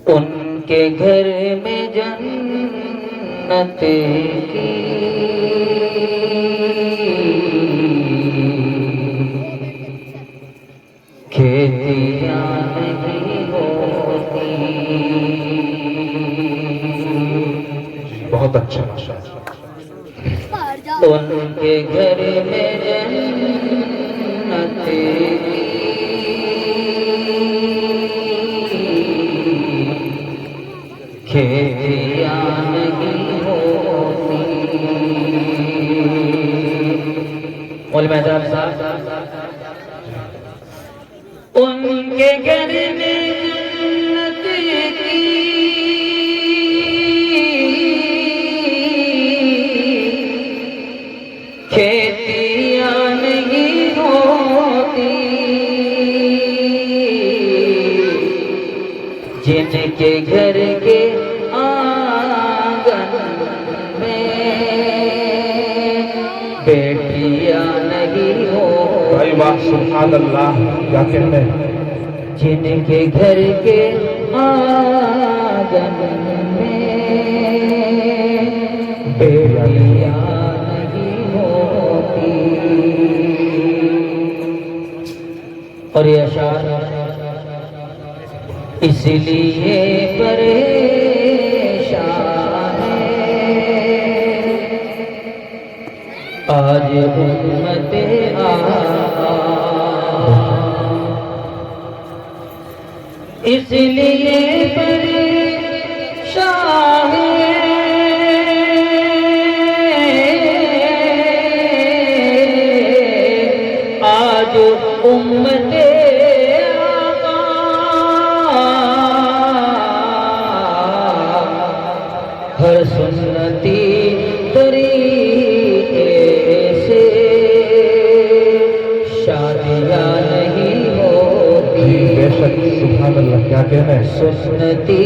ان کے گھر میں جنت کی کھیتیاں نہیں ہوتی. بہت اچھا ماشاءاللہ. ان کے گھر میں جنت کی کھیتیاں نہیں ہوتی. مولوی صاحب ان کے گھر میں جنت کی کھیتیاں نہیں ہوتی. جن کے گھر کے آنگن میں بیٹیاں نہیں ہوتی. بھائی واہ سبحان اللہ، کیا کہنے ہیں. جن کے گھر کے آنگن میں بیٹیاں نہیں ہوتی. اور یہ اشعار اس لیے پریشان ہے آج امت اس لیے پریشان ہے آج امت ہر سنتی طریقے سے شادیاں نہیں ہوتی. بے شک سبحان اللہ، کیا کہنے ہیں. سنتی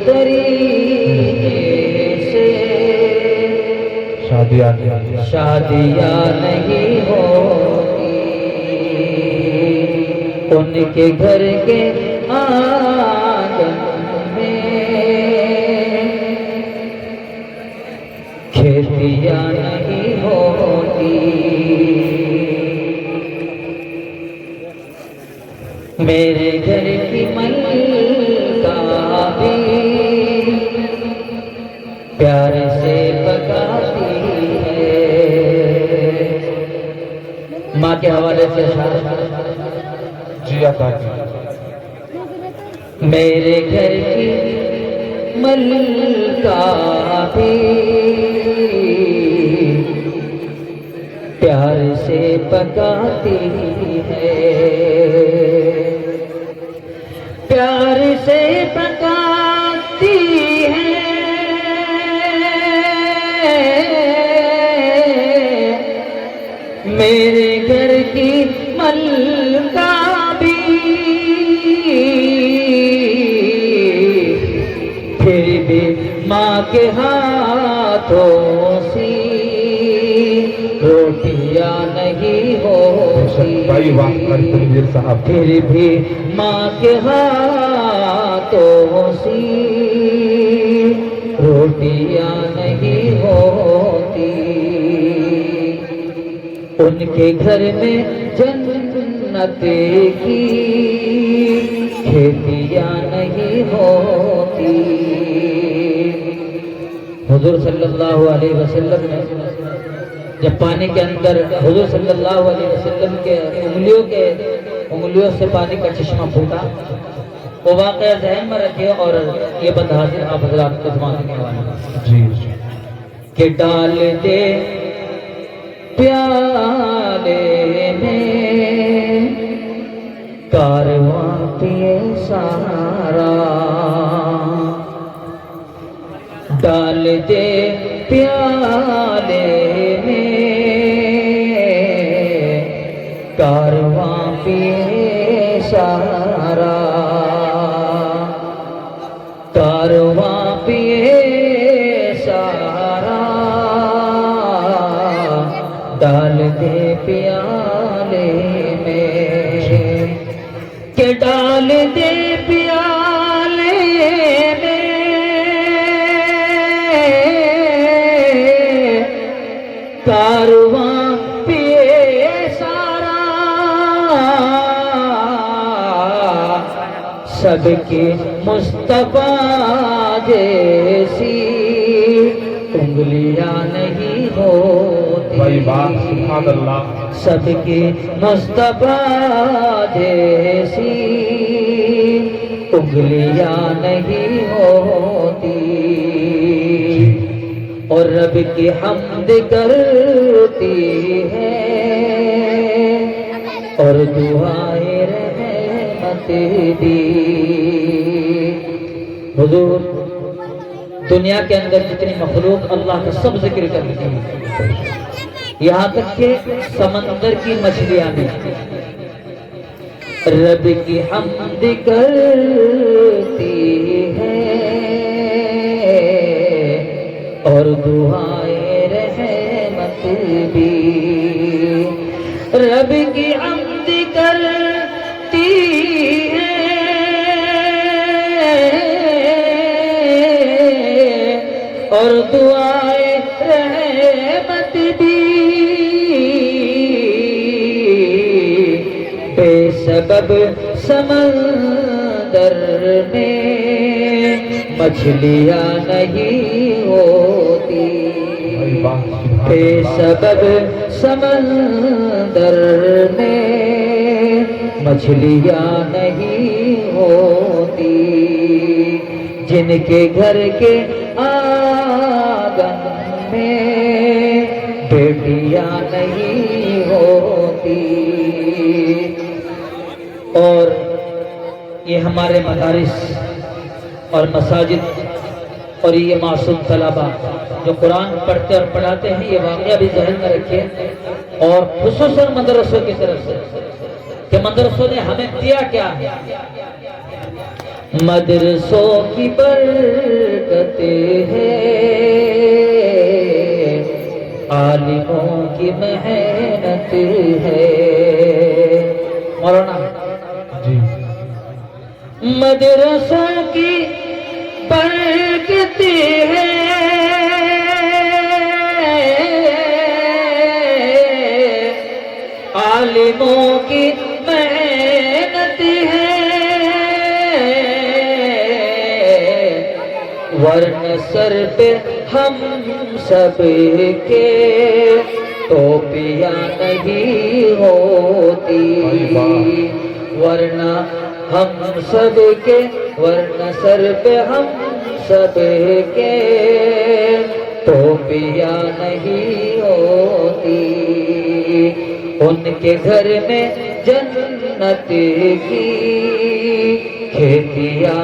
طریقے سے شادیاں نہیں ہوتی. ان کے گھر کے آنگن میں کھیتیاں نہیں ہوتی. میرے گھر کی ملکہ بھی پیار سے پکاتی ہے. ماں کے حوالے سے جی عطا کی. میرے گھر کی ملکہ بھی پیار سے پکاتی ہے. پیار سے پکاتی ہے میرے گھر کی ملکہ بھی پھر بھی ماں کے ہاتھوں سی روٹیاں نہیں ہوتی. بھائی واہ قاری تنویر صاحب. پھر بھی ماں کے ہاتھوں سی روٹیاں نہیں ہوتی. ان کے گھر میں جنت کی کھیتیاں نہیں ہوتی. حضور صلی اللہ علیہ وسلم نے جب پانی کے اندر حضور صلی اللہ علیہ وسلم کے انگلیوں سے پانی کا چشمہ پھوٹا، وہ واقعہ ذہن میں رکھے اور یہ بات حاضر آپ حضرات کو سمجھنے والے جی کہ ڈال دے پیالے میں کارواں پیے سارا. ڈال دے پیالے میں کارواں پیے سارا. کارواں پیے سارا ڈال دے پیالے میں کہ ڈال دے پیالے سب کی مصطفیٰ جیسی انگلیاں نہیں ہوتی بھائی بات سبحان اللہ سب کی مصطفیٰ جیسی انگلیاں نہیں ہوتی اور رب کی حمد کرتی ہے اور دعائیں رحمت دی حضور دنیا کے اندر جتنی مخلوق اللہ کا سب ذکر کرتی ہے یہاں تک کہ سمندر کی مچھلیاں بھی رب کی حمد کرتی ہے اور دعائیں رحمت بھی رب کی حمد کرتی ہے اور دعائیں رحمت بھی بے سبب سمندر میں مچھلیاں نہیں ہوتی بے سبب سمندر میں مچھلیاں نہیں ہوتی جن کے گھر کے آنگن میں بیٹیاں نہیں ہوتی اور یہ ہمارے مدارس اور مساجد اور یہ معصوم طلبہ جو قرآن پڑھتے اور پڑھاتے ہیں یہ واقعہ بھی ذہن میں رکھیں اور خصوصاً مدرسوں کی طرف سے کہ مدرسوں نے ہمیں دیا کیا ہے مدرسوں کی برکت ہے عالموں کی محنت ہے مولانا جی مدرسوں کی برکت ہے عالموں کی محنت ہے ورنہ سر پہ ہم سب کے ٹوپیاں نہیں ہوتی ورنہ ہم سب کے ورنہ سر پہ ہم سب کے ٹوپیاں نہیں ہوتی ان کے گھر میں جنت کی کھیتیاں